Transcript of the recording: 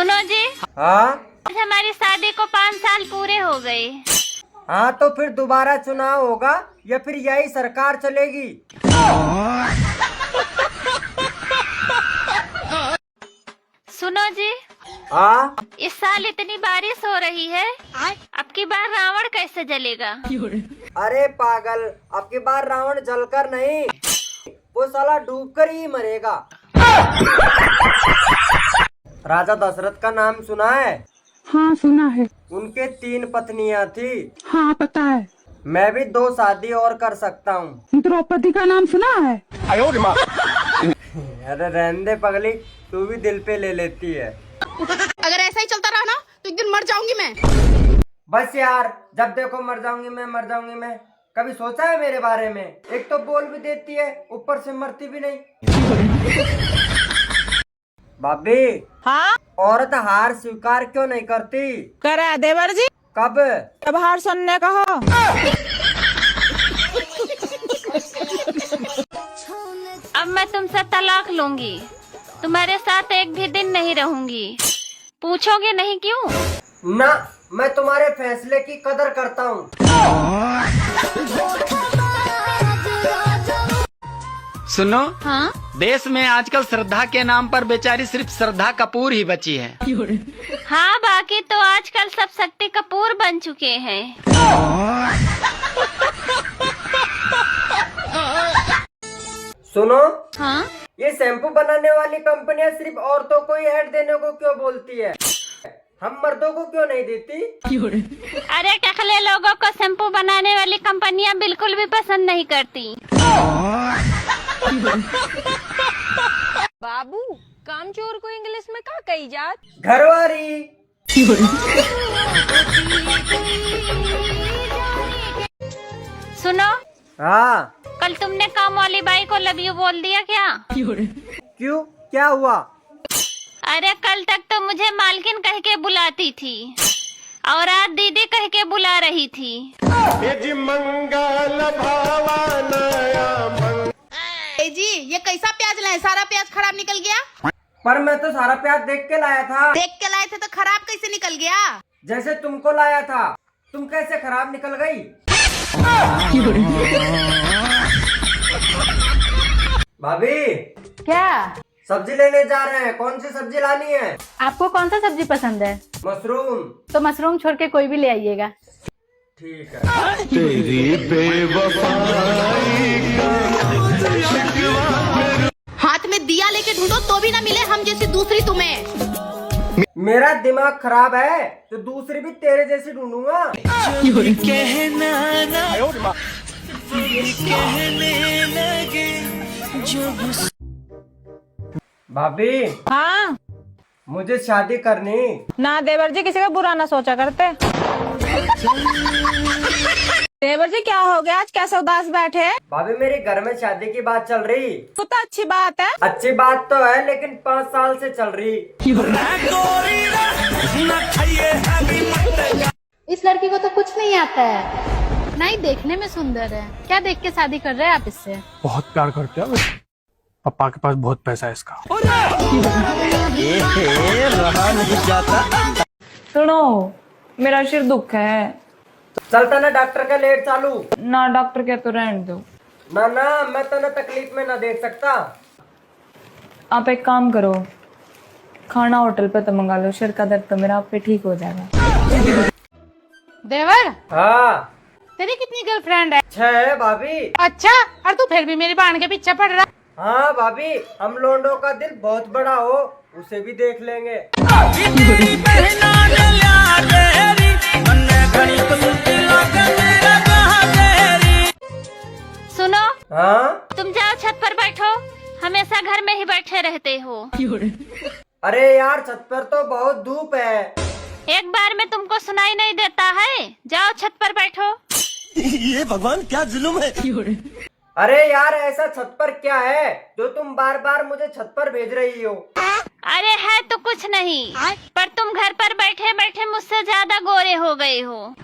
सुनो जी, हाँ आज हमारी शादी को 5 साल पूरे हो गए। हाँ, तो फिर दोबारा चुनाव होगा या फिर यही सरकार चलेगी? सुनो जी, हाँ, इस साल इतनी बारिश हो रही है, अब की बार रावण कैसे जलेगा? अरे पागल, अब की बार रावण जलकर नहीं, वो साला डूबकर ही मरेगा। राजा दशरथ का नाम सुना है? हाँ सुना है। उनके 3 पत्नियां थी। हाँ पता है। मैं भी 2 शादी और कर सकता हूँ। द्रौपदी का नाम सुना है? अरे रहने दे पगली, तू भी दिल पे ले लेती है। अगर ऐसा ही चलता रहा ना तो एक दिन मर जाऊंगी मैं। बस यार, जब देखो मर जाऊंगी मैं, मर जाऊंगी मैं। कभी सोचा है मेरे बारे में? एक तो बोल भी देती है, ऊपर से मरती भी नहीं। भाभी, हाँ औरत हार स्वीकार क्यों नहीं करती? करे देवर जी, कब? जब हार सुनने का हो। अब मैं तुमसे तलाक लूंगी, तुम्हारे साथ एक भी दिन नहीं रहूंगी। पूछोगे नहीं क्यों? ना, मैं तुम्हारे फैसले की कदर करता हूँ। सुनो, हाँ? देश में आजकल श्रद्धा के नाम पर बेचारी सिर्फ श्रद्धा कपूर ही बची है। हाँ, बाकी तो आजकल सब शक्ति कपूर बन चुके हैं। सुनो, हाँ? ये शैम्पू बनाने वाली कंपनियां सिर्फ औरतों को ही ऐड देने को क्यों बोलती है? हम मर्दों को क्यों नहीं देती? अरे टकले लोगों को शैम्पू बनाने वाली कंपनियां बिल्कुल भी पसंद नहीं करती। बाबू, कामचोर को इंग्लिश में क्या कही जात? घरवारी। सुनो, हाँ, कल तुमने काम वाली बाई को लव यू बोल दिया क्या? क्यों, क्या हुआ? अरे कल तक तो मुझे मालकिन कह के बुलाती थी और आज दीदी कह के बुला रही थी। ए जी, ये कैसा प्याज लाए? सारा प्याज खराब निकल गया। पर मैं तो सारा प्याज देख के लाया था। देख के लाए थे तो खराब कैसे निकल गया? जैसे तुमको लाया था, तुम कैसे खराब निकल गई? भाभी, क्या? सब्जी लेने जा रहे हैं, कौन सी सब्जी लानी है? आपको कौन सा सब्जी पसंद है? मशरूम। तो मशरूम छोड़ के कोई भी ले आइएगा। ठीक है। तेरी बेवफाई हाथ में दिया लेके ढूंढो तो भी ना मिले हम जैसी दूसरी तुम्हें। मेरा दिमाग खराब है तो दूसरी भी तेरे जैसी ढूंढूंगा। भाभी, हाँ मुझे शादी करनी। ना देवर जी, किसी का बुरा ना सोचा करते। देवर जी क्या हो गया, आज कैसे उदास बैठे? भाभी, मेरे घर में शादी की बात चल रही। तो अच्छी बात है। अच्छी बात तो है, लेकिन 5 साल से चल रही। इस लड़की को तो कुछ नहीं आता है, ना ही देखने में सुंदर है। क्या देख के शादी कर रहे हैं आप इससे? बहुत प्यार करते हैं, पापा के पास बहुत पैसा है इसका। रहा नहीं जाता। सुनो, मेरा सिर दुख है। चलता ना डॉक्टर का लेट चालू। ना डॉक्टर के तो रहने दो। ना ना, मैं तो ना तकलीफ में ना देख सकता। आप एक काम करो, खाना होटल पे तो मंगा लो, सिर का दर्द तो मेरा आप पे ठीक हो जाएगा। देवर, हाँ, तेरी कितनी गर्लफ्रेंड है? 6 है भाभी। अच्छा, और तू फिर भी मेरी बहन के पीछे पड़ रहा। हाँ भाभी, हम लोंडों का दिल बहुत बड़ा हो, उसे भी देख लेंगे। सुनो, हाँ? तुम जाओ छत पर बैठो, हमेशा घर में ही बैठे रहते हो। अरे यार, छत पर तो बहुत धूप है। एक बार में तुमको सुनाई नहीं देता है? जाओ छत पर बैठो। ये भगवान क्या जुल्म है। अरे यार, ऐसा छत पर क्या है जो तुम बार बार मुझे छत पर भेज रही हो? अरे है तो कुछ नहीं, पर तुम घर पर बैठे बैठे मुझसे ज्यादा गोरे हो गए हो।